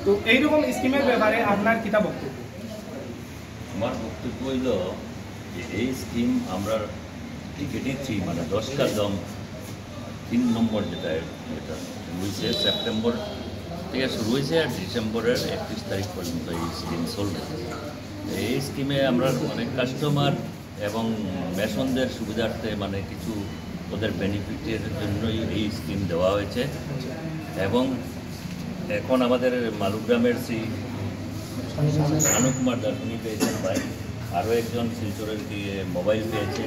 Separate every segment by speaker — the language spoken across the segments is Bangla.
Speaker 1: তো এইরকম স্কিমের ব্যাপারে আপনার কিতা বক্তব্য?
Speaker 2: আমার বক্তব্য হইল যে এই স্কিম আমরা টিকেটেছি মানে 10টা দম 3 নম্বর যেটা হয়েছে সেপ্টেম্বর থেকে শুরু হয়েছে আর ডিসেম্বরের 31 তারিখ পর্যন্ত এই স্কিম চলবে। এই স্কিমে আমরা অনেক কাস্টমার এবং মেশনদের সুবিধার্থে মানে কিছু ওদের বেনিফিটের জন্যই এই স্কিম দেওয়া হয়েছে। এবং এখন আমাদের মালুগ্রামের সেই আনুকুমার দাস উনি পেয়েছেন বাইক, আরও একজন শিলচরের দিয়ে মোবাইল পেয়েছে।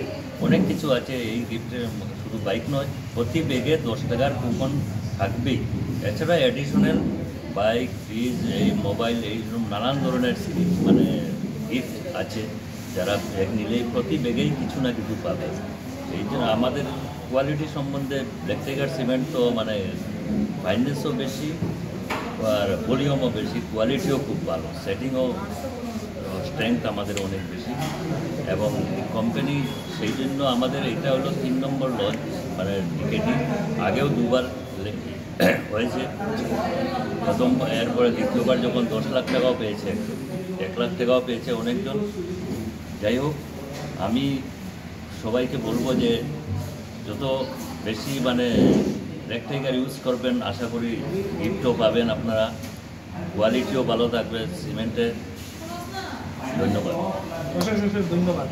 Speaker 2: অনেক কিছু আছে এই গিফটের, শুধু বাইক নয়, প্রতি ব্যাগে 10 টাকার কুপন থাকবেই। এছাড়া অ্যাডিশনাল বাইক, ফ্রিজ, এই মোবাইল, এইরকম নানান ধরনের স্কিম মানে গিফট আছে। যারা ব্যাগ নিলেই প্রতি ব্যাগেই কিছু না কিছু পাবে। এই জন্য আমাদের কোয়ালিটি সম্বন্ধে ব্ল্যাক টাইগার সিমেন্ট তো মানে ফাইন্যান্সও বেশি আর ভলিউমও বেশি, কোয়ালিটিও খুব ভালো, সেটিংও স্ট্রেংথ আমাদের অনেক বেশি। এবং কোম্পানি সেই জন্য আমাদের এটা হলো 3 নম্বর লঞ্চ মানে টিকেটিং। আগেও 2বার হয়েছে, প্রথম এরপরে দ্বিতীয়বার যখন 10 লাখ টাকাও পেয়েছে, 1 লাখ টাকাও পেয়েছে অনেকজন। যাই হোক, আমি সবাইকে বলবো যে যত বেশি মানে ব্ল্যাক টাইগার ইউজ করবেন, আশা করি গিফটও পাবেন আপনারা, কোয়ালিটিও ভালো থাকবে সিমেন্টের। ধন্যবাদ।
Speaker 1: অশেষ ধন্যবাদ।